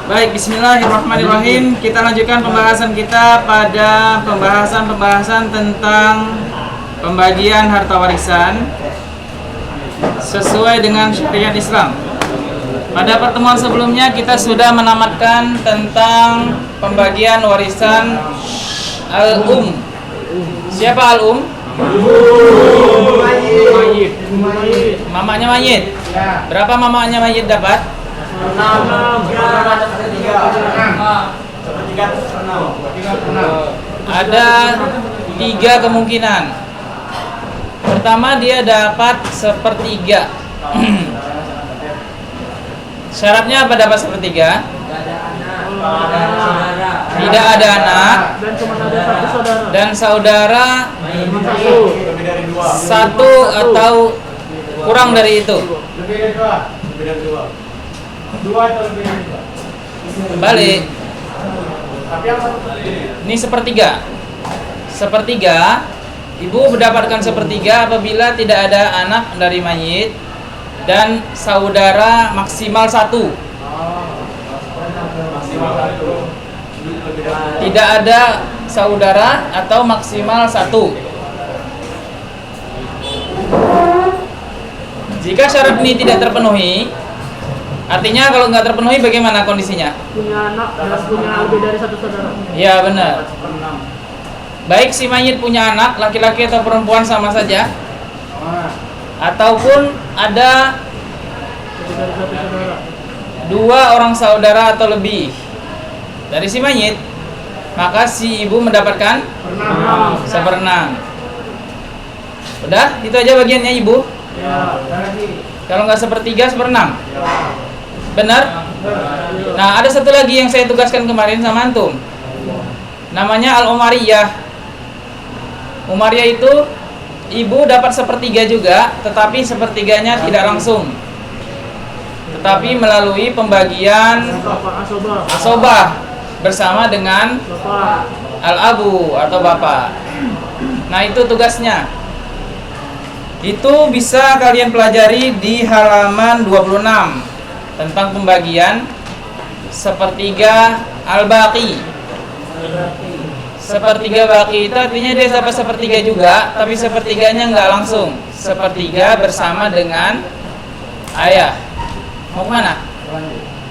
Baik, bismillahirrahmanirrahim. Kita lanjutkan pembahasan kita pada pembahasan tentang pembagian harta warisan sesuai dengan syariat Islam. Pada pertemuan sebelumnya kita sudah menamatkan tentang pembagian warisan al-um. Siapa al-um? Mayit. Mamanya mayit. Berapa mamanya mayit dapat? 6. Ada 3 kemungkinan. Pertama, dia dapat sepertiga. Syaratnya apa dapat sepertiga? Tidak ada anak dan saudara satu atau kurang dari itu. Kembali. Ini sepertiga. Ibu mendapatkan sepertiga apabila tidak ada anak dari mayit dan saudara maksimal 1. Tidak ada saudara atau maksimal 1. Jika syarat ini tidak terpenuhi, artinya kalau nggak terpenuhi bagaimana kondisinya? Punya anak dan punya lebih dari 1 saudara. Ya benar. Baik si mayit punya anak laki-laki atau perempuan sama saja, ataupun ada Lebih dari 1 saudara. 2 orang saudara atau lebih dari si mayit, maka si ibu mendapatkan seperenam. Udah, itu aja bagiannya ibu. Ya. Kalau nggak sepertiga, seperenam. Benar? Nah, ada satu lagi yang saya tugaskan kemarin sama antum. Namanya al-umariyah. Umariyah itu ibu dapat sepertiga juga, tetapi sepertiganya tidak langsung, tetapi melalui pembagian asobah bersama dengan al-abu atau bapak. Nah, itu tugasnya. Itu bisa kalian pelajari di halaman 26 tentang pembagian sepertiga al-baqi. Sepertiga baqi itu artinya dia dapat sepertiga juga, tapi sepertiganya nggak langsung. Sepertiga bersama dengan ayah. Mau kemana?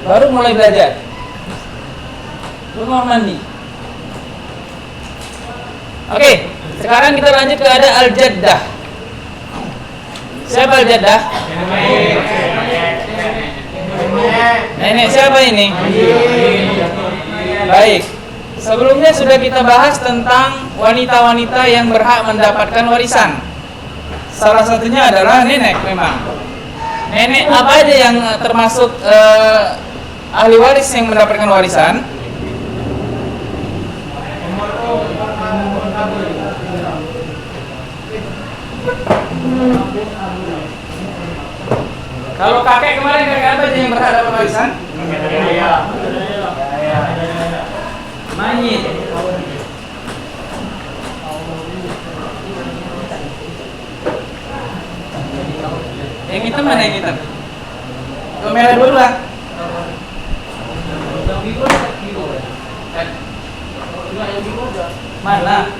Baru mulai belajar. Lu mau mandi? Oke, sekarang kita lanjut ke ada al-jaddah. Siapa al-jaddah? Nenek siapa ini? Baik. Sebelumnya sudah kita bahas tentang wanita-wanita yang berhak mendapatkan warisan. Salah satunya adalah nenek memang. Nenek apa aja yang termasuk ahli waris yang mendapatkan warisan? Kalau kakek kemarin kakek apa aja yang berhak dapat warisan? Mayit. Yang hitam mana yang hitam? Yang merah dulu lah. Mana?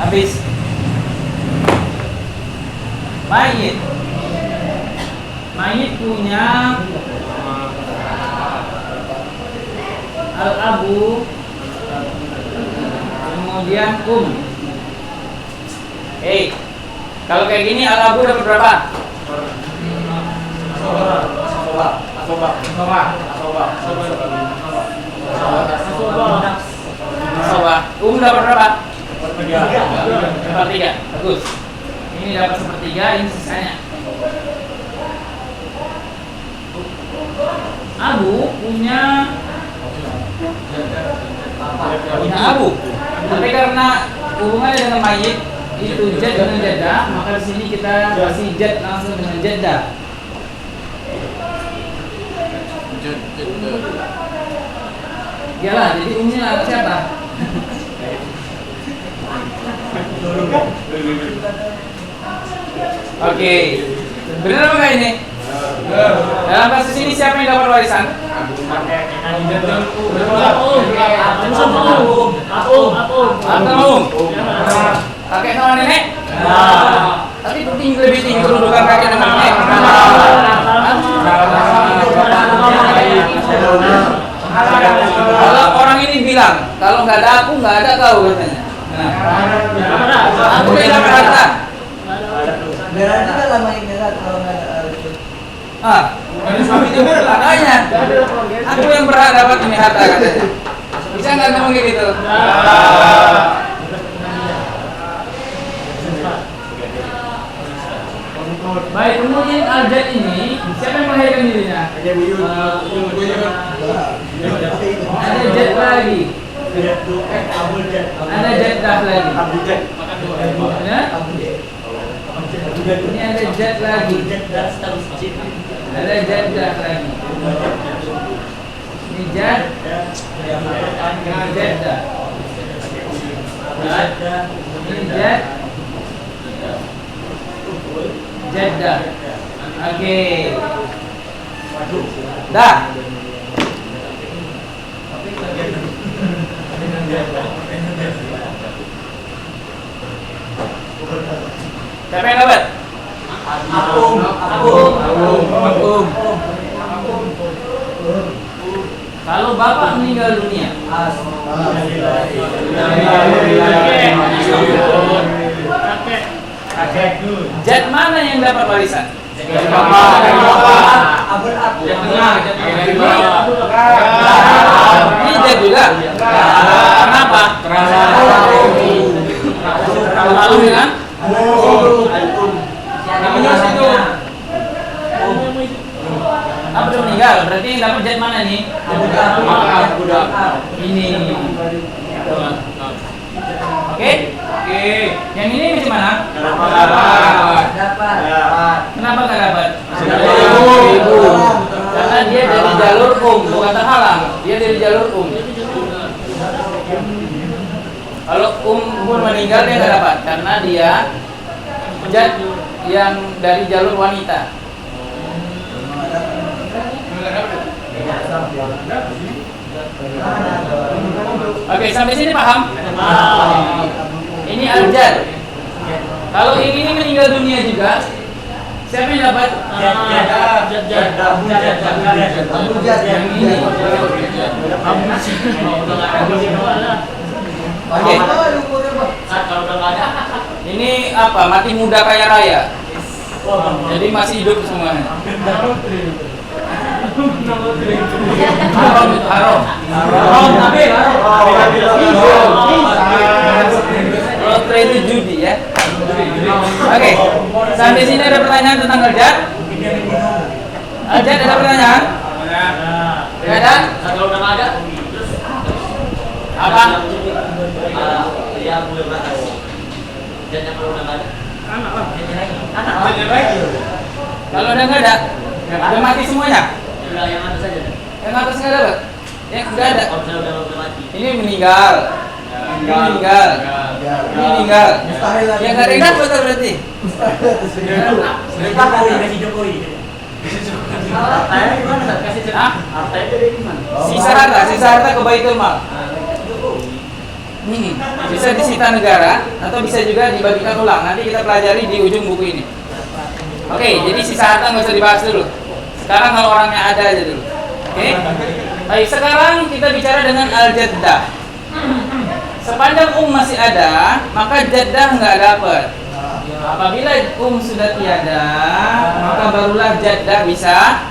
Habis. Mayit punya al-abu, kemudian kalau kayak gini al-abu dapat berapa? Dapat berapa? Sepertiga. Bagus. Ini dapat sepertiga, ini sisanya. Abu punya abu, tapi karena hubungannya dengan mayit, itu jad dengan jaddah, maka di sini kita kasih jad langsung dengan jaddah. Iyalah, jadi umumnya anak siapa? Oke, benar apa enggak ini? Dalam kasus ini siapa yang dapat warisan? Kakek sama nenek? Tapi lebih tinggi kedudukan kakek dengan nenek. Kalau orang ini bilang, kalau nggak ada aku, nggak ada kau katanya. Aku yang dapat harta. Berarti kan lama ini kalau nggak ada Makanya aku yang berhak dapat ini harta katanya. Bisa nggak ngomong gitu? Baik, kemudian al-jad ini siapa yang melahirkan dirinya? Ada jad lagi. Ada jaddah lagi. Ya? Ini ada jad lagi. Ada jaddah lagi. Ini jad. Ini jaddah. Ini jad. Jaddah. Oke. Dah. Siapa yang dapat? Aku. Kalau bapak meninggal dunia, jad mana yang dapat warisan? Ini jad juga. Kenapa? Lalu kan? Apa udah meninggal? Berarti yang dapat jad mana nih? Ini. Oke? Yang ini macam mana? Dapat. Kenapa nggak dapat? Karena dia dari jalur bukan terhalang. Dia dari jalur Kalau pun meninggal dia nggak dapat karena dia jad yang dari jalur wanita. Oke, sampai sini paham? Ini al-jad. Kalau yang ini meninggal dunia juga, siapa yang dapat? Yang ini. Oke. Ini apa? Mati muda kaya raya. Jadi masih hidup semuanya. Haram. Lotre itu judi ya. Oke. Sampai sini ada pertanyaan tentang al-jad? Al-jad ada pertanyaan? Tidak ada? Kalau udah nggak ada, Apa? Ya boleh batas. Dan yang kalau udah nggak ada, Kalau udah nggak ada, udah mati semuanya. udah yang ada saja. Yang atas nggak dapat? Yang nggak ada. Kalau misalnya udah mati, Ini meninggal. Ini meninggal. Ini meninggal. Yang nggak ada yang dapat berarti. hartanya gimana? Kasih Hah? hartanya dari gimana? Sisa harta ke Baitul Mal. Bisa disita negara atau bisa juga dibagikan ulang. Nanti kita pelajari di ujung buku ini. Oke, jadi sisa harta nggak usah dibahas dulu. Sekarang kalau orangnya ada aja dulu. Oke. Baik, sekarang kita bicara dengan al-jaddah. Sepanjang masih ada, maka jaddah nggak dapat. Apabila sudah tiada, maka barulah jaddah bisa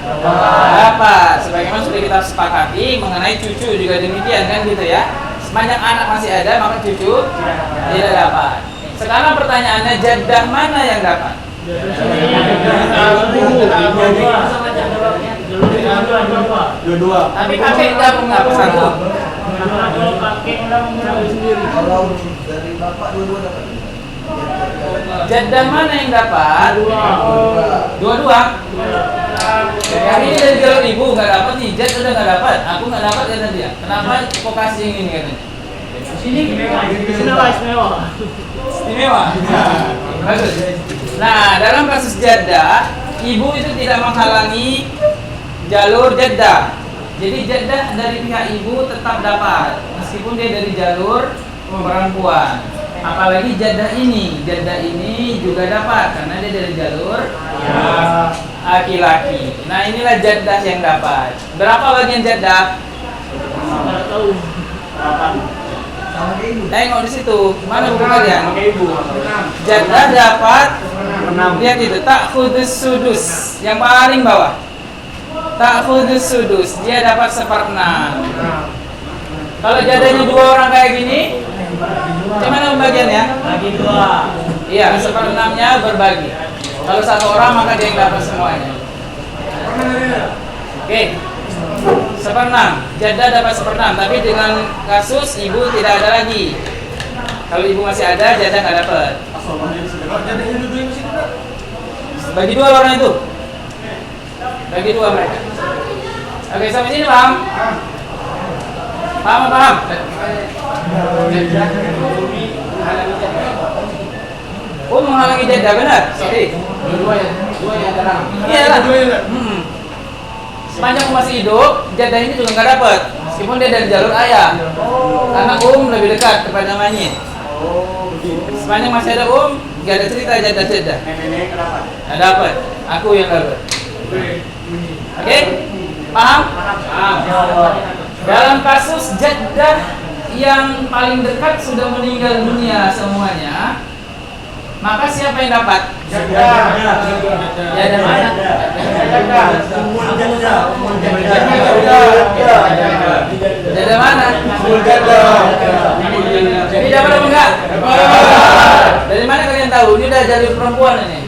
dapat. Sebagaimana sudah kita sepakati mengenai cucu juga demikian kan gitu ya. Sepanjang anak masih ada, maka cucu tidak dapat. Sekarang pertanyaannya, jaddah mana yang dapat? Dua-dua. Tapi kakek gabung nggak satu? Kalau kakek udah mengambil sendiri. Kalau dari bapak dua-dua dapat. Jaddah mana yang dapat? Dua-dua. Yang ini dari jalur ibu nggak dapat nih, Jad udah nggak dapat. Aku nggak dapat kata dia. Kenapa vokasi yang ini katanya? Istimewa. Istimewa. Bagus. Nah, dalam kasus Jaddah, ibu itu tidak menghalangi jalur Jaddah. Jadi Jaddah dari pihak ibu tetap dapat, meskipun dia dari jalur perempuan. Apalagi Jaddah ini juga dapat karena dia dari jalur laki-laki. Nah, inilah Jaddah yang dapat. Berapa bagian Jaddah? Nggak tahu. Sama kayak ibu. Tengok di situ. Mana buku kalian? Jaddah dapat. Lihat itu. Ta'khudus sudus. Yang paling bawah. Ta'khudus sudus. Dia dapat 1/6. Kalau jadahnya 2 orang kayak gini, gimana pembagiannya? Bagi 2. Iya, 1/6-nya berbagi. Kalau 1 orang maka dia yang dapat semuanya. Oke. 1/6. Jaddah dapat 1/6, tapi dengan kasus ibu tidak ada lagi. Kalau ibu masih ada, Jaddah nggak dapat. Bagi 2 orang itu. Bagi 2 mereka. Oke, sampai sini paham? Paham? Oh, menghalangi Jaddah, benar? Sorry. Dua yang terang. Iya lah. Sepanjang masih hidup, Jaddah ini juga nggak dapat, meskipun dia dari jalur ayah. Karena lebih dekat kepada mayit. Sepanjang masih ada nggak ada cerita Jaddah. Nggak dapat. Aku yang dapat. Oke? Paham? Dalam kasus Jaddah yang paling dekat sudah meninggal dunia semuanya, maka siapa yang dapat? Jaddah mana? Jaddah mana? Ini dapat apa enggak? Dari mana kalian tahu? Ini udah jalur perempuan ini.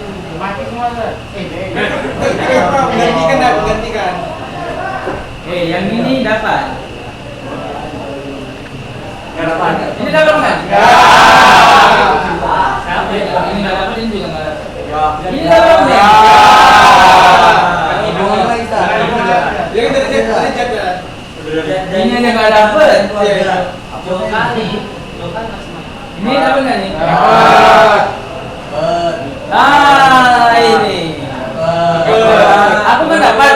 Gantikan. Yang ini dapat. Ini dapat enggak? Ini nggak dapat, ini juga nggak dapat. Ini dapat enggak? Ini aja nggak dapat. Ini dapat nggak nih? Ini. Aku nggak dapat.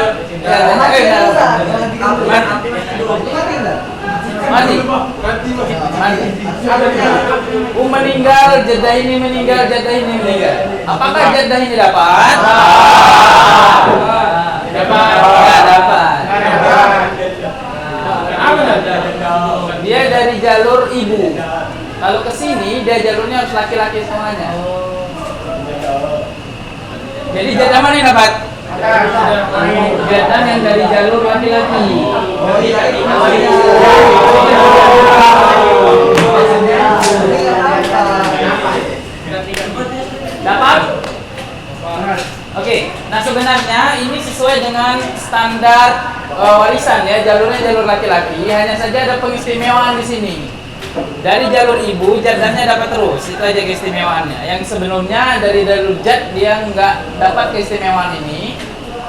Mati. Meninggal, Jaddah ini meninggal. Apakah Jaddah ini dapat? Dapat. Dia dari jalur ibu. Kalau ke sini dia jalurnya harus laki-laki semuanya. Jadi Jaddah mana yang dapat? Jaddah yang dari jalur laki-laki. Dapat? Oke. Nah sebenarnya ini sesuai dengan standar warisan ya, jalurnya jalur laki-laki. Hanya saja ada pengistimewaan di sini. Dari jalur ibu, Jaddahnya dapat terus. Itu aja keistimewaannya. Yang sebelumnya dari jalur Jad dia nggak dapat keistimewaan ini,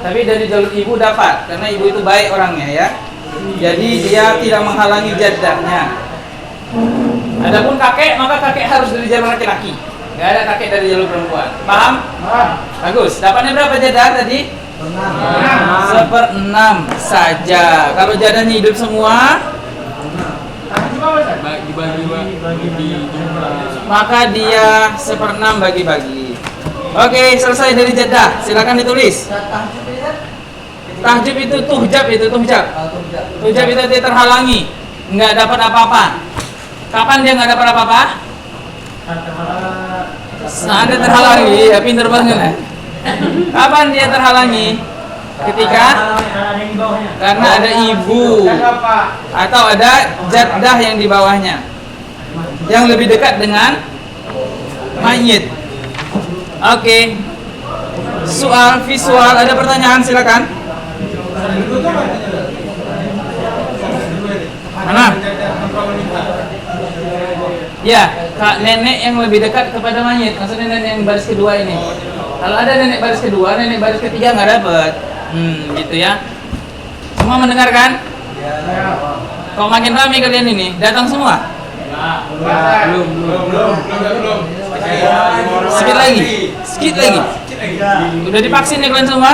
tapi dari jalur ibu dapat, karena ibu itu baik orangnya ya. Jadi dia tidak menghalangi Jaddahnya. Adapun kakek, maka kakek harus dari jalur laki-laki. Nggak ada kakek dari jalur perempuan. Paham? Bagus. Dapatnya berapa Jaddah tadi? 1/6 saja. Kalau Jaddahnya hidup semua, maka dia 1/6 bagi-bagi. Oke, selesai dari Jaddah. Silakan ditulis. Tahjub itu tuhjab. Tuhjab itu dia terhalangi, nggak dapat apa-apa. Kapan dia nggak dapat apa-apa? Anda terhalangi, ya pinter banget ya. Kapan dia terhalangi? Ketika karena ada ibu atau ada Jaddah yang di bawahnya, yang lebih dekat dengan mayit. Oke. Soal visual, ada pertanyaan silakan. Mana? Ya, nenek yang lebih dekat kepada mayit. Maksudnya nenek yang baris kedua ini. Kalau ada nenek baris kedua, nenek baris ketiga nggak dapat. Gitu ya. Semua mendengarkan? Kok makin ramai kalian ini? Datang semua? Belum. Sedikit lagi. Udah divaksin ya kalian semua?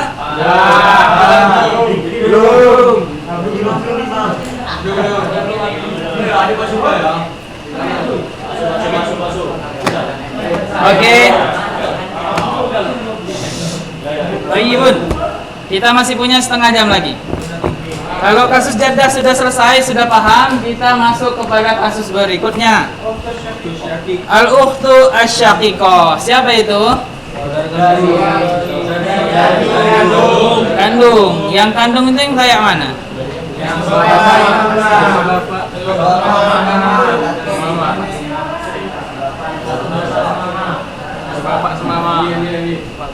Belum. Oke. Baikun. Kita masih punya setengah jam lagi. Kalau kasus jaddah sudah selesai, sudah paham, kita masuk kepada kasus berikutnya. Al-ukhtu asy-syaqiqah. Siapa itu? Kandung. Yang kandung itu yang kayak mana?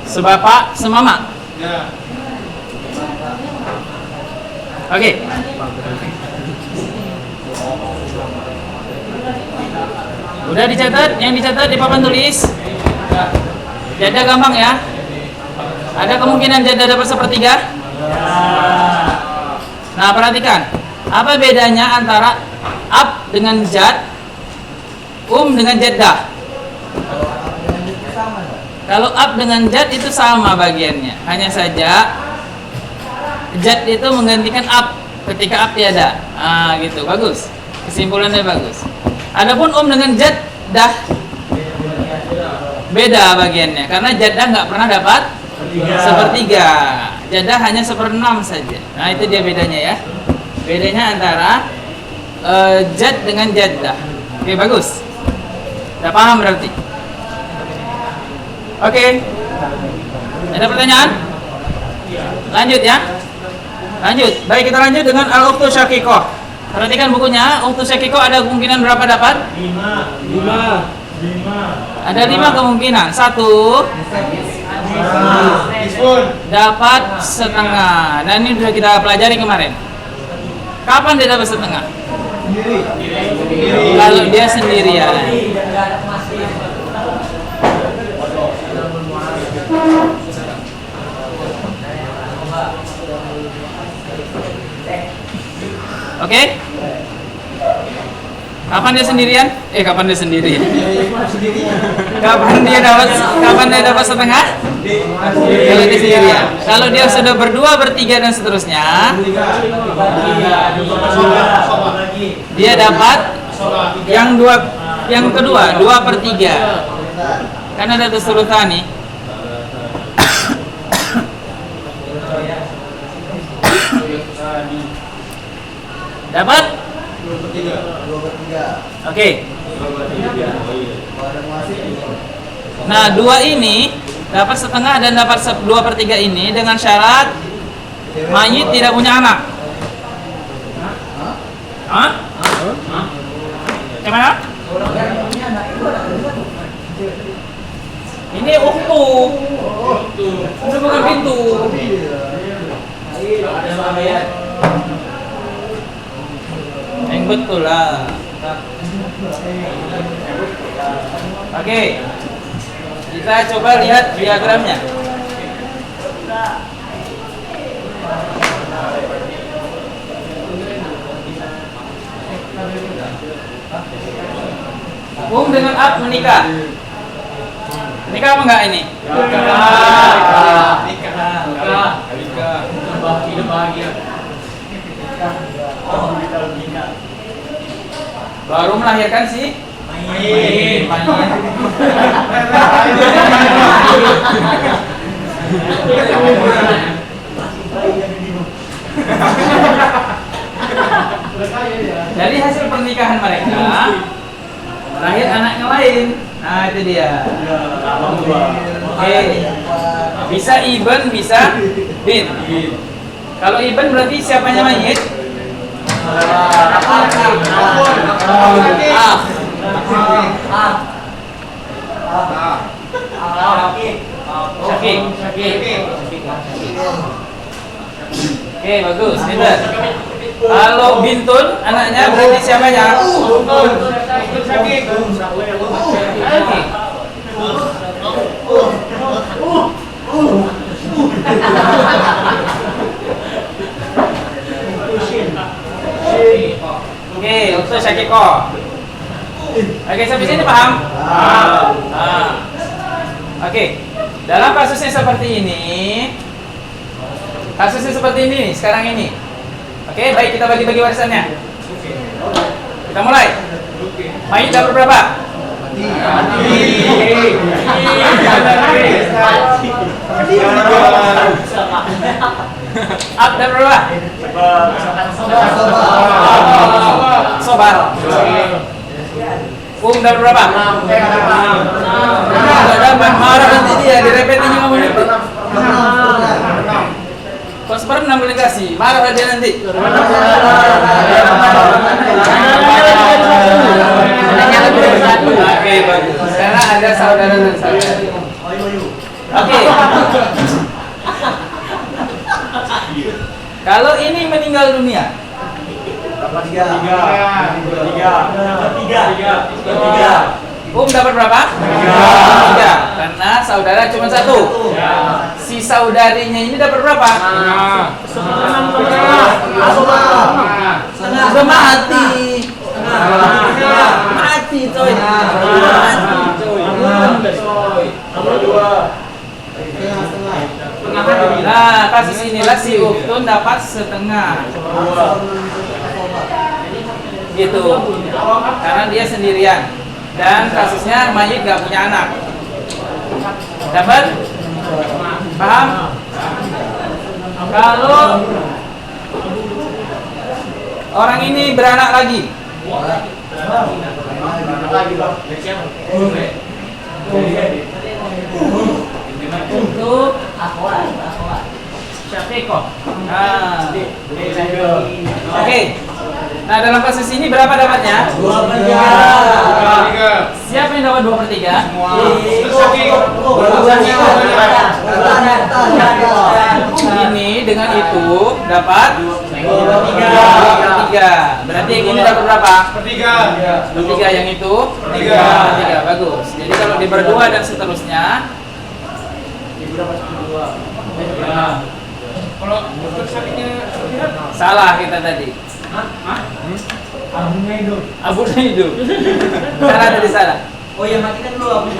Sebapak semama. Oke. Udah dicatat? Yang dicatat di papan tulis? Jada gampang ya? Ada kemungkinan jada dapat sepertiga? Nah, perhatikan. Apa bedanya antara ab dengan jad, dengan jaddah? Kalau ab dengan jad itu sama bagiannya. Hanya saja jad itu menggantikan ab ketika ab tiada. Gitu. Bagus. Kesimpulannya bagus. Adapun dengan jaddah beda bagiannya, karena jaddah nggak pernah dapat sepertiga, jaddah hanya 1/6 saja. Nah, itu dia bedanya ya. Bedanya antara jad dengan jaddah. Oke, bagus. Udah paham berarti? Oke. Ada pertanyaan? Lanjut ya. Lanjut. Baik, kita lanjut dengan al-ukhtu syaqiqah. Perhatikan bukunya. Ukhtu syaqiqah ada kemungkinan berapa dapat? 5. Ada 5 kemungkinan. 1 dapat setengah. Dan ini sudah kita pelajari kemarin. Kapan dia dapat setengah? Kalau dia sendirian. Oke? Kapan dia sendirian? Kapan dia sendirian? Kapan dia dapat setengah? Kalau dia sendirian. Kalau dia sudah berdua, bertiga dan seterusnya, dia dapat yang kedua 2/3. Karena ada tasulutan nih. Dapat? 2/3. Oke. Nah, 2 ini dapat setengah dan dapat 2/3 ini dengan syarat mayit tidak punya anak. Hah? Gimana? Ini ukhtu. Itu bukan pintu. Yang betul lah. Oke. Kita coba lihat diagramnya. Dengan ab menikah. Nikah apa enggak ini? Nikah. Hidup bahagia. Baru melahirkan si mayit. Dari hasil pernikahan mereka lahir anak yang lain. Nah, itu dia. Oke. Bisa ibn, bisa bin. Kalau ibn berarti siapanya mayit? Oke, bagus. Pintar. Kalau bintun anaknya berarti siapanya? Oke, untuk Syakiko. Oke, sampai sini paham? Oke, dalam kasusnya seperti ini, sekarang ini. Oke, baik, kita bagi-bagi warisannya. Kita mulai. Mayit dapat berapa? Ab dapat berapa? Sobar. Dapat berapa? Enggak dapat, marah nanti dia, direpetin juga menit. Kalau seperempat boleh kasih, marah dia nanti. Oke, bagus. Karena ada saudara dan saudari. Oke. Kalau ini meninggal dunia, dapat berapa? 3. Karena saudara cuma 1. Si saudarinya ini dapat berapa? Sudah mati. Mati coy. Nah, kasus inilah si Uktun dapat setengah. Gitu. Karena dia sendirian. Dan kasusnya mayit gak punya anak. Dapat? Paham? Kalau orang ini beranak lagi, untuk Syakiko. Oke. Nah, dalam kasus ini berapa dapatnya? 2/3. Siapa yang dapat 2/3? Ini dengan itu dapat 2/3. Berarti yang ini dapat berapa? 1/3. Yang itu 1/3. Bagus. Jadi kalau di berdua dan seterusnya, ibu dapat 1/2. Kalau salah kita tadi. Abunya hidup. Salah tadi salah. Oh ya, matikan dulu abu.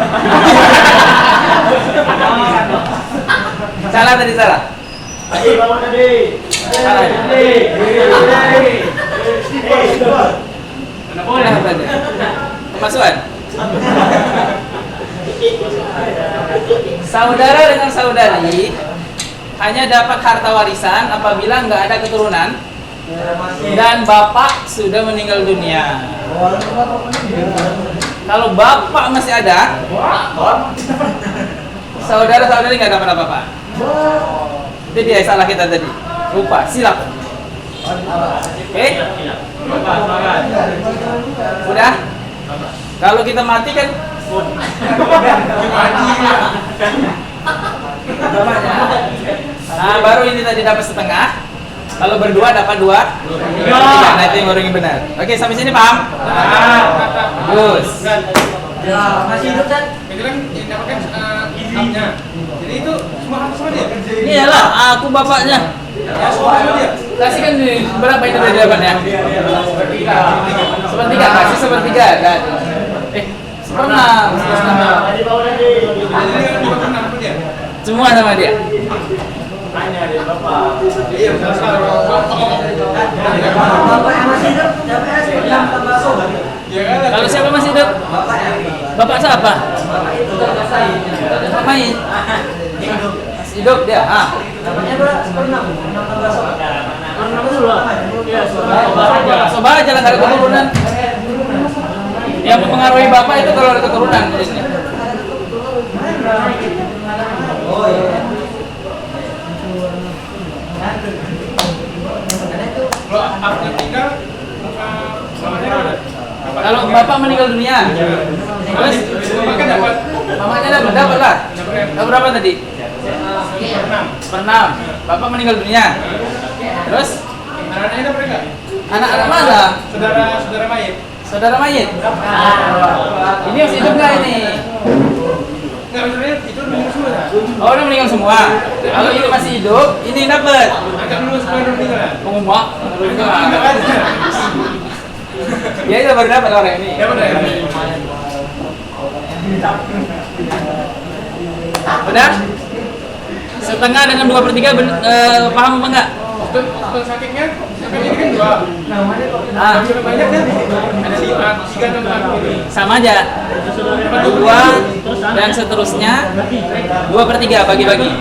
Salah tadi salah. Bawa tadi. Salah. Boleh tadi. Kemasukan. Saudara dengan saudari hanya dapat harta warisan apabila nggak ada keturunan dan bapak sudah meninggal dunia. Kalau bapak masih ada, saudara-saudari nggak dapat apa-apa. Itu dia salah kita tadi. Lupa, silap. Oke? Udah? Kalau kita mati kan nah, baru ini tadi dapat setengah. Kalau berdua dapat 2. Nah, itu yang baru yang benar. Oke, sampai sini paham? Bagus. Ya, masih hidup kan? Itu kan yang dapatkan izinnya. Jadi itu semua harus sama dia. Iyalah, aku bapaknya. Ya, semua sama dia. Kasihkan berapa ini tadi dapatnya? Sepertiga, kasih sepertiga. Seperempat. Semua sama dia. Iya, benar sekali. Bapak yang masih hidup, dapat seperempat tambah sobat. Kalau siapa masih hidup? Bapak yang Bapak siapa? Bapak itu dapat saya. Bapak main. Masih hidup dia. Dapatnya berapa? Seperempat tambah sobat. Coba aja lah, nggak ada keturunan. Yang mempengaruhi bapak itu kalau ada keturunan. Oh iya. Kalau akte tinggal, mamanya ada. Kalau bapak meninggal dunia, terus Mamanya dapat. mamanya dapat lah. Dapat berapa tadi? 6. Bapak meninggal dunia. Terus Anak-anaknya dapat enggak? anak-anak mana? Saudara mayit. Saudara mayit. Ini masih hidup nggak ini? Enggak, maksudnya itu meninggal semua ya? Oh, udah meninggal semua. Kalau ini masih hidup, ini dapat. Agak dulu supaya udah meninggal ya? Pengumbak. Enggak ada. Ya itu baru dapat orang ini. Ya benar ya? Benar? Setengah dengan 2/3 paham apa enggak? Waktu sakitnya, ini kan 2. Ah, Tapi banyak kan? Ada 5, 3 dan 4 ini. sama aja. 2 dan seterusnya 2/3 bagi-bagi.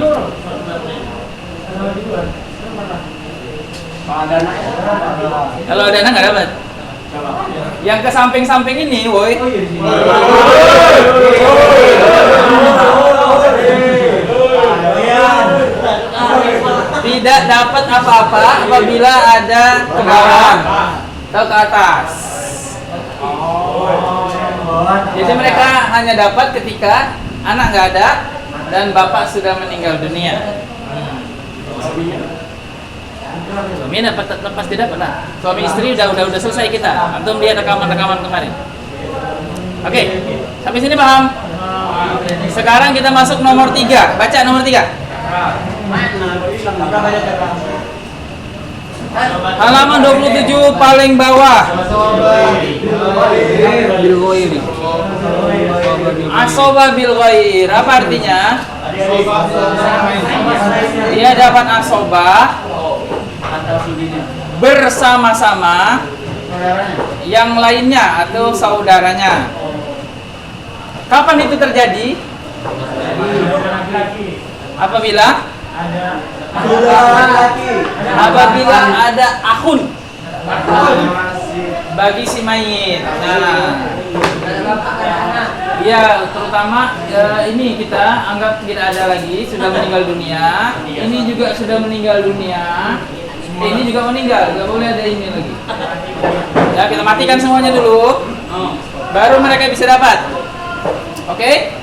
Kalau ada anak nggak dapat. Yang ke samping-samping ini, woi. Tidak dapat apa-apa apabila ada ke bawah atau ke atas. Jadi mereka hanya dapat ketika anak nggak ada dan bapak sudah meninggal dunia. Suami dapat pasti dapat lah. Suami istri udah selesai kita. Antum lihat rekaman kemarin. Oke, sampai sini paham? Sekarang kita masuk nomor 3. Baca nomor 3. Halaman 27 paling bawah. Asoba bil ghair. Apa artinya? Dia dapat asoba bersama-sama yang lainnya atau saudaranya. Kapan itu terjadi? Apabila ada akhun bagi si mayit. Nah, ya terutama ini kita anggap tidak ada lagi, sudah meninggal dunia. Ini juga sudah meninggal dunia. Ini juga meninggal, nggak boleh ada ini lagi. Ya kita matikan semuanya dulu, baru mereka bisa dapat. Oke?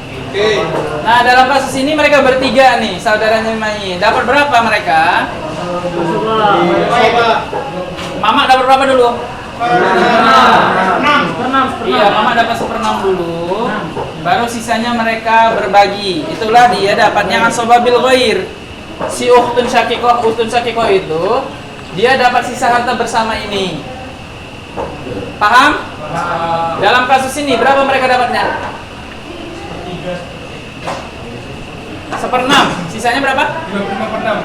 Nah dalam kasus ini mereka bertiga nih, saudaranya mayit. Dapat berapa mereka? Mama dapat berapa dulu? 1/6. Iya, mama dapat 1/6 dulu. Baru sisanya mereka berbagi. Itulah dia dapatnya asoba bil ghair. Si ukhtun syakikoh itu dia dapat sisa harta bersama ini. Paham? Dalam kasus ini berapa mereka dapatnya? 1/6. Sisanya berapa? 5/6.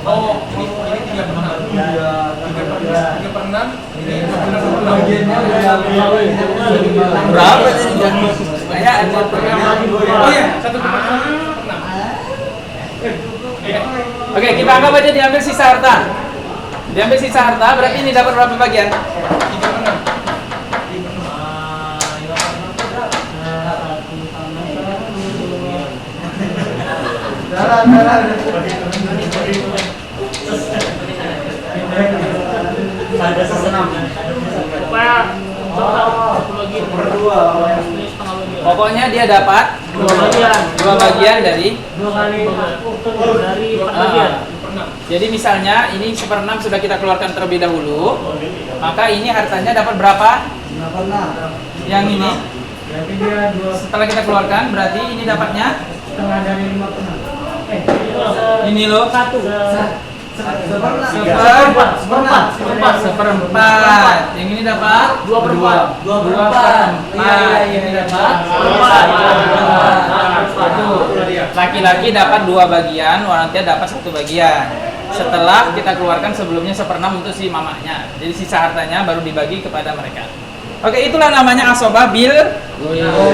Oh, ini 3/6. 3/6. Ini 1/6. Berapa ini? Banyak. Oh iya, 1/6. Oke, kita anggap aja diambil sisa harta. Diambil sisa harta berarti ini dapat berapa bagian? 3/6. Ada sesenam. Pokoknya dia dapat dua bagian dari 2 kali dari 4 bagian. Jadi misalnya ini 1/6 sudah kita keluarkan terlebih dahulu, maka ini hartanya dapat berapa? 5/6. Yang ini Berarti dia 2 setelah kita keluarkan berarti ini dapatnya setengah dari 5/6. ini loh 1 seperempat. Yang ini dapat 2/4. Ini dapat 1/4. Laki-laki dapat 2 bagian, wanita dapat 1 bagian. Setelah kita keluarkan sebelumnya 1/6 untuk si mamanya. Jadi sisa hartanya baru dibagi kepada mereka. Oke, itulah namanya asoba bil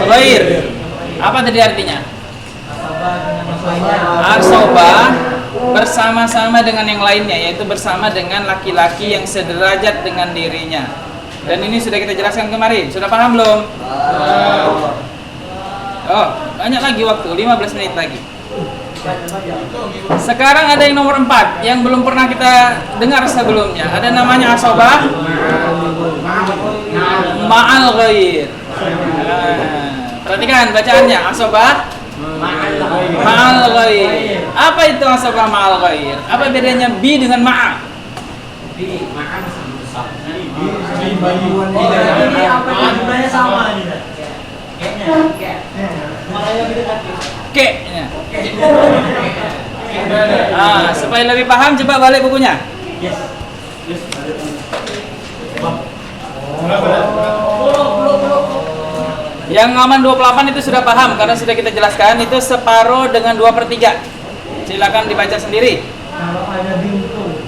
ghair. Apa tadi artinya? Asoba bersama-sama dengan yang lainnya, yaitu bersama dengan laki-laki yang sederajat dengan dirinya. Dan ini sudah kita jelaskan kemarin. Sudah paham belum? Oh, banyak lagi waktu, 15 menit lagi. Sekarang ada yang nomor 4 yang belum pernah kita dengar sebelumnya. Ada namanya asobah ma'al ghair. Perhatikan bacaannya, asobah ma'al ghair. Apa itu asobah ma'al ghair? Apa bedanya bi dengan ma'a? Di makan susah. Ini apa nih? Jumlahnya sama nih. Kayaknya. Makanya kita kasih. K-nya. Supaya lebih paham coba balik bukunya. Yes. Yang halaman 28 itu sudah paham karena sudah kita jelaskan, itu separuh dengan 2/3. Silakan dibaca sendiri. Kalau ada bintun.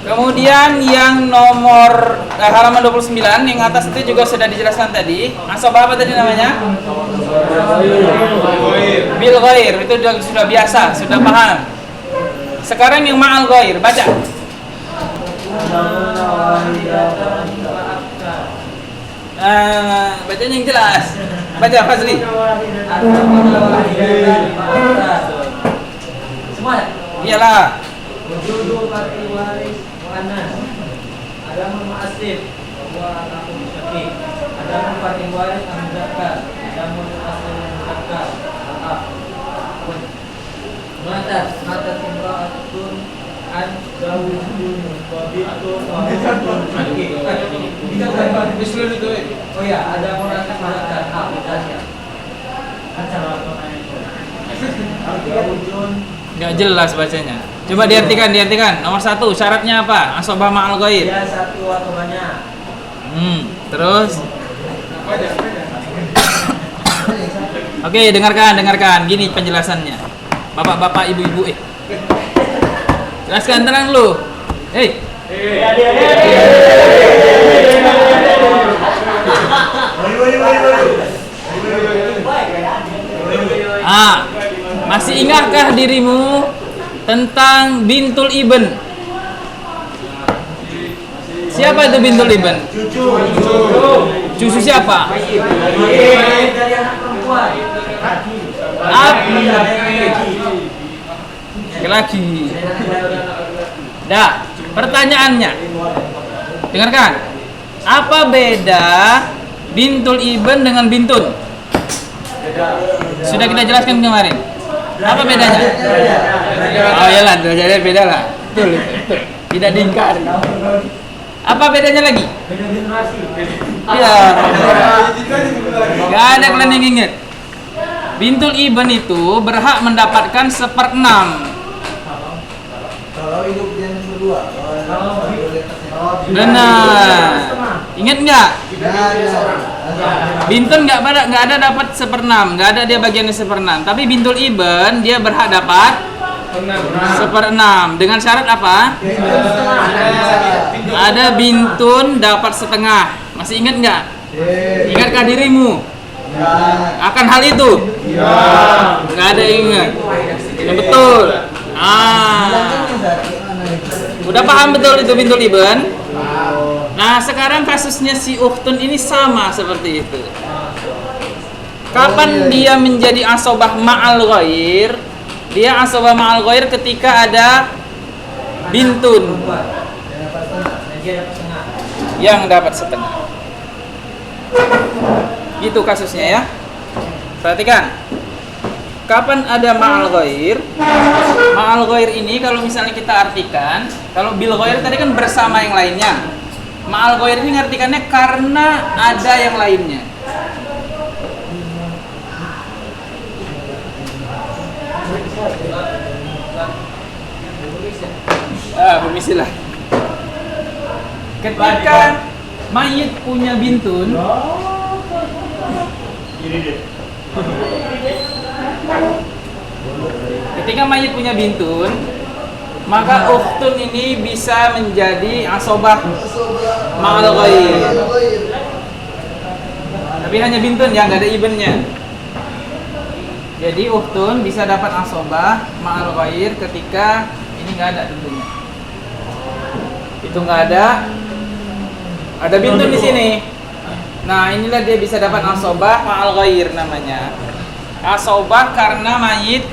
Kemudian yang nomor halaman 29 yang atas itu juga sudah dijelaskan tadi. Asobah apa tadi namanya? Bil ghair, itu sudah biasa, sudah paham. Sekarang yang ma'al ghair, baca. Bacanya yang jelas. Baca Fazli. Semua ya? Iyalah. Wujudul parti waris muannas. Ada mu'asif bahwa aku syakik. Ada parti waris muzakkar. Ada mu'asif muzakkar. Mata imra'atun an zawjun wa bintun wa bintun syakik. Islam itu. Oh ya, ada mu'asif muzakkar. Bedanya. Zawjun Nggak jelas bacanya. Coba diartikan. Nomor 1, syaratnya apa? Asobah ma'al ghair. dia satu atau banyak. Terus Oke, dengarkan. Gini penjelasannya. Bapak-bapak, ibu-ibu, jelaskan tenang dulu. Masih ingatkah dirimu tentang bintul ibn? Siapa itu bintul ibn? Cucu siapa? Dari anak perempuan. Laki-laki. Dah, pertanyaannya. Dengarkan. Apa beda bintul ibn dengan bintun? Sudah kita jelaskan kemarin. Apa bedanya? Oh iyalah, derajatnya beda lah. Betul. Tidak diingkari. Apa bedanya lagi? Beda generasi. Iya. Gak ada kalian yang ingat. Bintul ibn itu berhak mendapatkan 1/6. Kalau hidup yang berdua. Benar. Ingat nggak? Bintun nggak ada dapat 1/6, nggak ada dia bagiannya 1/6. Tapi bintul ibn dia berhak dapat 1/6 dengan syarat apa? Ada bintun dapat 1/2. Masih ingat nggak? Ingatkah dirimu akan hal itu? Nggak ada yang ingat. Ya, betul. Udah paham betul itu bintul ibn? Nah, sekarang kasusnya si ukhtun ini sama seperti itu. Kapan dia menjadi asobah ma'al ghair? Dia asobah ma'al ghair ketika ada bintun yang dapat 1/2. Gitu kasusnya ya. Perhatikan. Kapan ada ma'al ghair? Ma'al ghair ini kalau misalnya kita artikan, kalau bil ghair tadi kan bersama yang lainnya. Ma'al ghair ini ngartikannya karena ada yang lainnya. Permisilah. Ketika mayit punya bintun, maka ukhtun ini bisa menjadi asobah ma'al ghair. Tapi hanya bintun ya, nggak ada ibnnya. Jadi ukhtun bisa dapat asobah ma'al ghair ketika ini nggak ada tentunya. Itu nggak ada bintun di sini. Nah, inilah dia bisa dapat asobah ma'al ghair namanya. Asobah karena mayit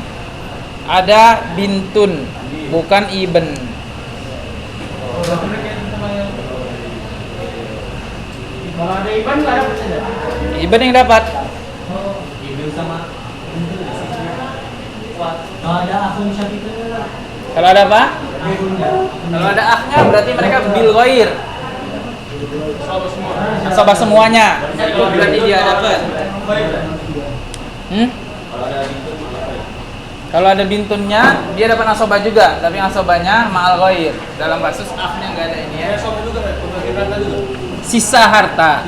ada bintun, bukan ibn. Kalau ada Iban nggak dapat saja. Ibn yang dapat. Ibu sama kalau ada akun syakik Kalau ada apa? Kalau ada ahnya berarti mereka bil ghair. Asobah semuanya. Itu berarti dia dapat. Kalau ada bintunnya, dia dapat asobah juga, tapi asobahnya ma'al ghair. Dalam kasus ahnya nggak ada ini ya. Sisa harta.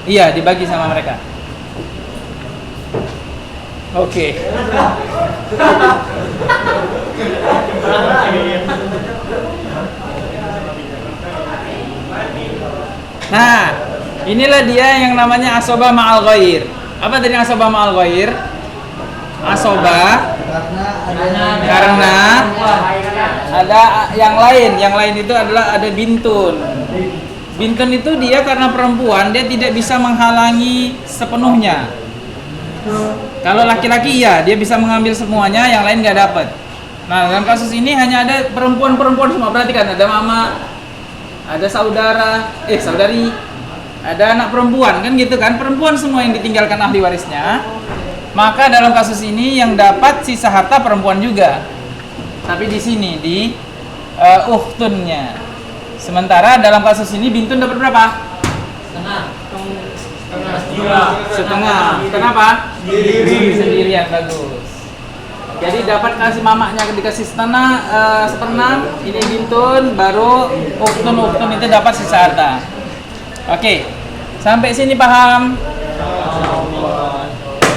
Iya, dibagi sama mereka. Oke. Nah, inilah dia yang namanya asobah ma'al ghair. Apa tadi asobah ma'al ghair? Asobah karena ada yang lain. Yang lain itu adalah ada bintun. Bintun itu dia karena perempuan, dia tidak bisa menghalangi sepenuhnya. Kalau laki-laki iya, dia bisa mengambil semuanya, yang lain nggak dapat. Nah, dalam kasus ini hanya ada perempuan-perempuan semua. Perhatikan, ada mama, ada saudari, ada anak perempuan, kan gitu kan? Perempuan semua yang ditinggalkan ahli warisnya. Maka dalam kasus ini yang dapat sisa harta perempuan juga. Tapi di sini di ukhtunnya. Sementara dalam kasus ini bintun dapat berapa? Setengah. Kenapa? Sendirian, bagus. Jadi dapat kasih mamanya dikasih seperenam, ini bintun, baru uktun itu dapat sisa harta. Oke, sampai sini paham?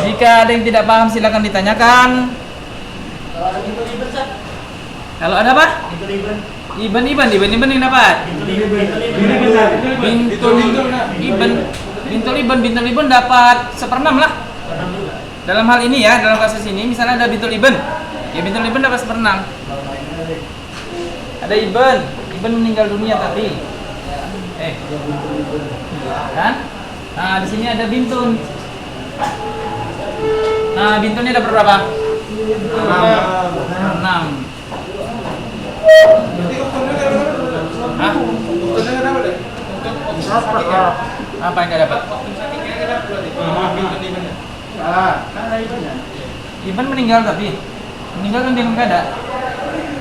Jika ada yang tidak paham silakan ditanyakan. Kalau ada apa? Iban yang dapat. Bintul iban dapat seperenam lah. Dalam hal ini ya, dalam kasus ini misalnya ada bintul iban. Ya bintul iban dapat seperenam. Ada iban meninggal dunia tapi kan? Nah, di sini ada bintun. Nah, bintunnya dapat berapa? 6. Hah? Apa yang nggak dapat? Iban meninggal tapi meninggal kan dia nggak ada.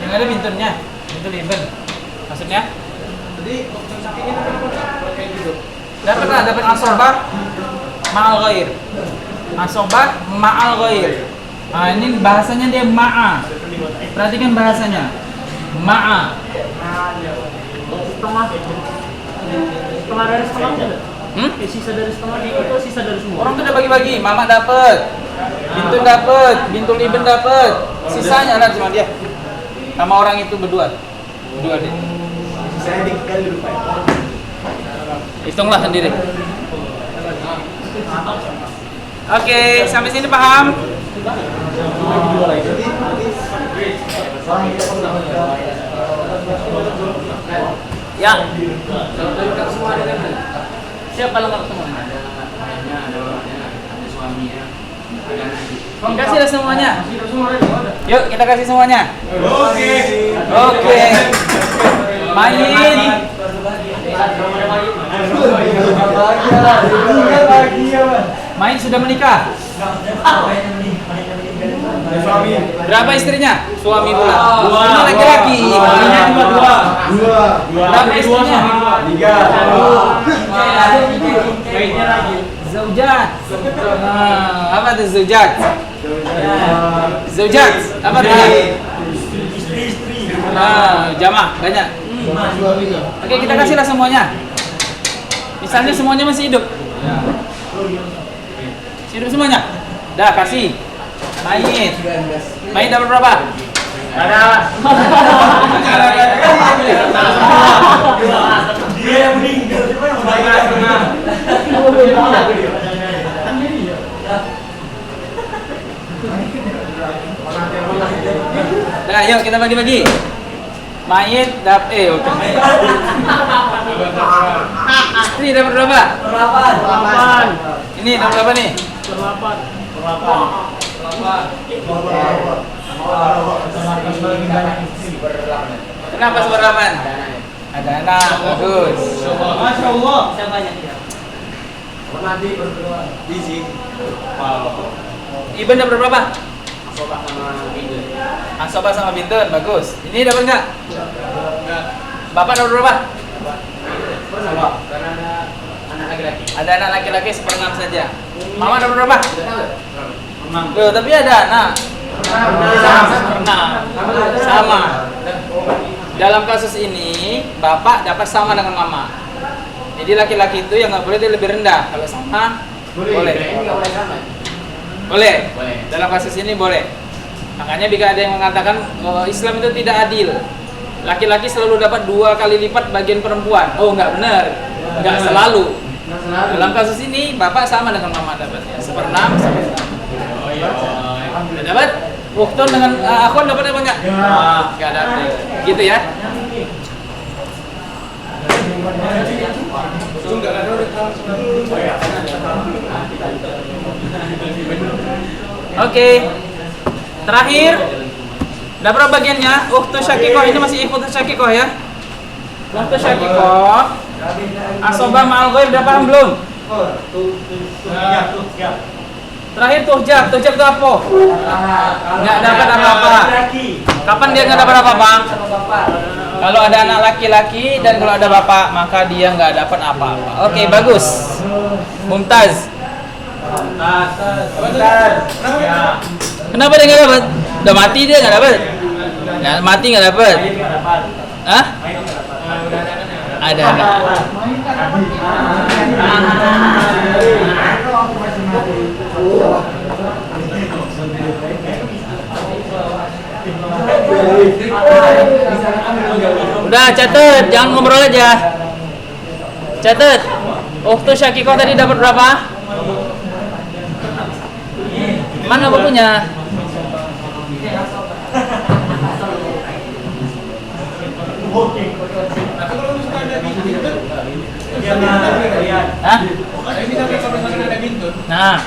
Yang ada bintunnya, bintul Iban. Maksudnya? Jadi option sampingnya dapat kayak gitu. Dapat asobah ma'al ghair. Asobah ma'al ghair. Nah, ini bahasanya dia ma'a. Perhatikan bahasanya. Ma'a. Setengah dari setengah tidak? Sisa dari setengah itu sisa dari semua. Orang tuh udah bagi-bagi. Mama dapat, bintun dapat, bintul iben dapat. Sisanya lah cuma dia. Sama orang itu berdua deh. Saya dikali lupa. Hitunglah sendiri. Oke, sampai sini paham? Ya. Siapa lengkap semua? Kasihlah semuanya. Yuk kita kasih semuanya. Oke. Main. Main sudah menikah. Berapa istrinya? Suami pula. Ini laki-laki. Istrinya cuma 2. Berapa istrinya? 3. Zaujat. Apa itu zaujat? Zaujat. Apa artinya? Istri-istri. Jamaah banyak. Oke, kita kasihlah semuanya. Misalnya semuanya masih hidup. Hidup semuanya. Dah kasih. Main dapat berapa? Ada. Dia yang meninggal. Dah, yuk kita bagi-bagi. Mayit dapat oke. Istri dapat berapa? 8. Ini dapat berapa nih? 8. Kenapa seberlapan? Ada anak, bagus. Masya Allah. Siapanya dia? Nanti berdua. Busy. Iben dapat berapa? Sobat sama Biden. Asobah sama bintun, bagus. Ini dapat nggak? Bapak dapat berapa? Karena ada anak laki-laki. Ada anak laki-laki 1/6 saja. Mama dapat berapa? Loh, tapi ada anak. Sama. Dalam kasus ini, bapak dapat sama dengan mama. Jadi laki-laki itu yang nggak boleh dia lebih rendah. Kalau sama, boleh. Boleh. Dalam kasus ini boleh. Makanya jika ada yang mengatakan Islam itu tidak adil, laki-laki selalu dapat 2 kali lipat bagian perempuan. Oh, nggak benar. Nggak selalu. Dalam kasus ini, bapak sama dengan mama dapatnya. 1/6 sampai 6. Dapat? Uktun dengan akhwan dapat apa enggak? Enggak dapat. Gitu ya. Oke. Terakhir, ada berapa bagiannya? Ukhtu syakikoh ini masih ukhtu syakikoh ya. Ukhtu syakikoh. Asobah ma'al ghair udah paham belum? Terakhir tuhjab itu apa? Nggak dapat apa-apa. Kapan dia nggak dapat apa-apa? Kalau ada anak laki-laki dan kalau ada bapak, maka dia nggak dapat apa-apa. Oke, bagus. Mumtaz. Kenapa dia nggak dapat? Udah mati dia nggak dapat? Nggak mati nggak dapat? Hah? Ada anak. Udah catat, jangan ngobrol aja. Catat. Ukhtu syakikoh tadi dapat berapa? Mana bukunya? Hah? Nah,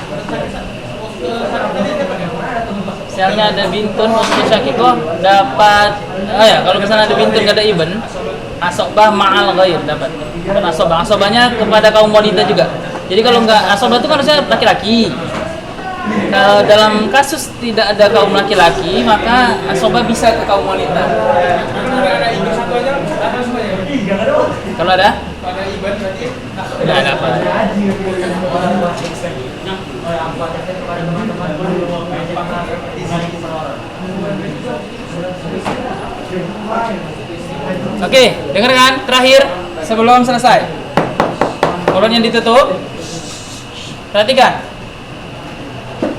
misalnya ada bintun ukhtu syakikoh dapat. Oh ya, kalau misalnya ada bintun gak ada ibn, asobah ma'al ghair dapat. Bukan asobah, asobahnya kepada kaum wanita juga. Jadi kalau nggak asobah itu kan harusnya laki-laki. Kalau dalam kasus tidak ada kaum laki-laki, maka asobah bisa ke kaum wanita. Kalau ada? Tidak ada apa. Oke, dengarkan terakhir sebelum selesai. Kolon yang ditutup. Perhatikan.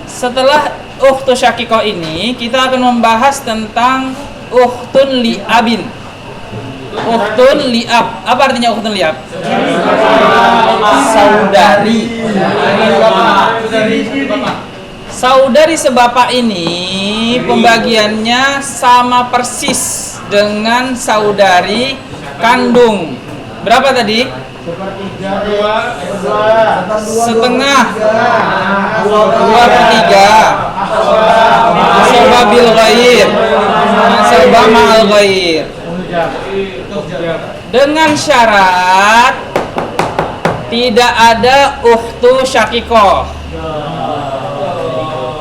Setelah ukhtu syakikoh ini, kita akan membahas tentang ukhtun li'abin. Ukhtun li'ab. Apa artinya ukhtun li'ab? Saudari. Saudari sebapak ini pembagiannya sama persis dengan saudari kandung. Berapa tadi? Setengah. 2/3. Asobah bil ghair. Asobah ma'al ghair. Dengan syarat tidak ada ukhtu syakikoh.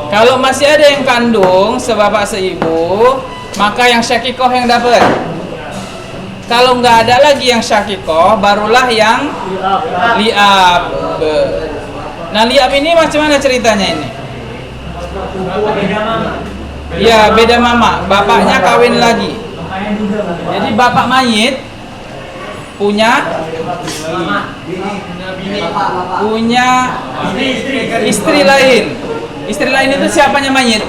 Kalau masih ada yang kandung sebapak seibu, maka yang syakikoh yang dapat. Kalau nggak ada lagi yang syakikoh, barulah yang li'ab. Nah, li'ab ini macam mana ceritanya ini? Ya, beda mama. Bapaknya kawin lagi. Jadi bapak mayit punya istri lain. Istri lain itu siapanya mayit?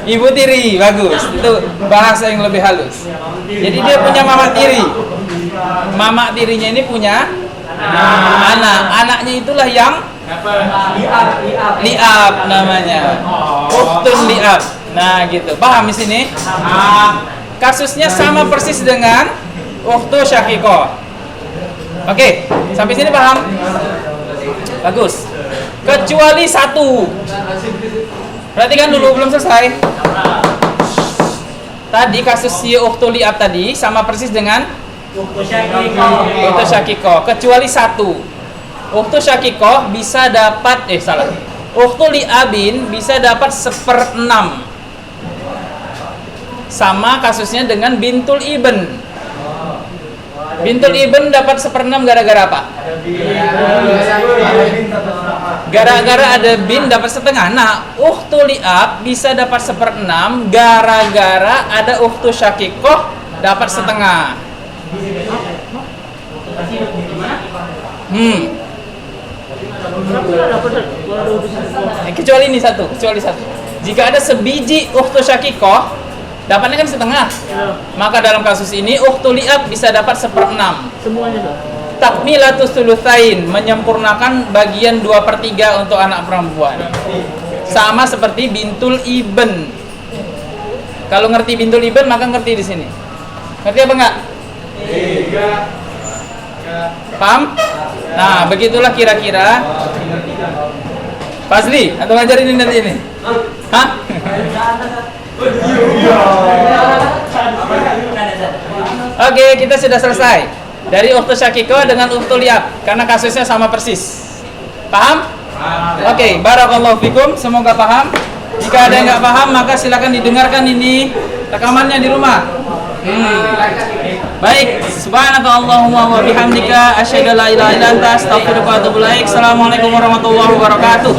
Ibu tiri, bagus. Itu bahasa yang lebih halus. Jadi dia punya mama tiri. Mama tirinya ini punya anak. Anaknya itulah yang li'ab namanya. Ukhtun li'ab. Nah, gitu. Paham di sini? Kasusnya sama persis dengan ukhtu syakikoh. Oke, sampai sini paham? Bagus. Kecuali satu. Perhatikan dulu, belum selesai. Tadi kasus si ukhtu li'ab tadi sama persis dengan Ukhtu syakikoh kecuali satu. Ukhtu syakikoh bisa dapat ukhtu li'abin bisa dapat 1/6. Sama kasusnya dengan bintul ibn. Bintul ibn dapat 1/6 gara-gara apa? Gara-gara ada bin dapat setengah. Nah, ukhtu li'ab bisa dapat 1/6 gara-gara ada ukhtu syakikoh dapat setengah. Kecuali satu. Jika ada sebiji ukhtu syakikoh, dapatnya kan setengah. Maka dalam kasus ini ukhtu li'ab bisa dapat 1/6. Semuanya tuh. Takmilatus tsulusain, menyempurnakan bagian 2/3 untuk anak perempuan. Sama seperti bintul ibn. Kalau ngerti bintul ibn maka ngerti di sini. Ngerti apa enggak? Paham? Nah, begitulah kira-kira. Fazli, atau ngajarin ini nanti ini? Hah? Oke, kita sudah selesai dari ukhtu syakikoh dengan ukhtu li'ab karena kasusnya sama persis. Paham? Oke, barakallahu fikum, semoga paham. Jika ada yang nggak paham maka silakan didengarkan ini rekamannya di rumah. Baik, subhanakallahumma wa bihamdika asyhadu an la ilaha illa anta astaghfiruka wa atubu ilaik. Assalamualaikum warahmatullahi wabarakatuh.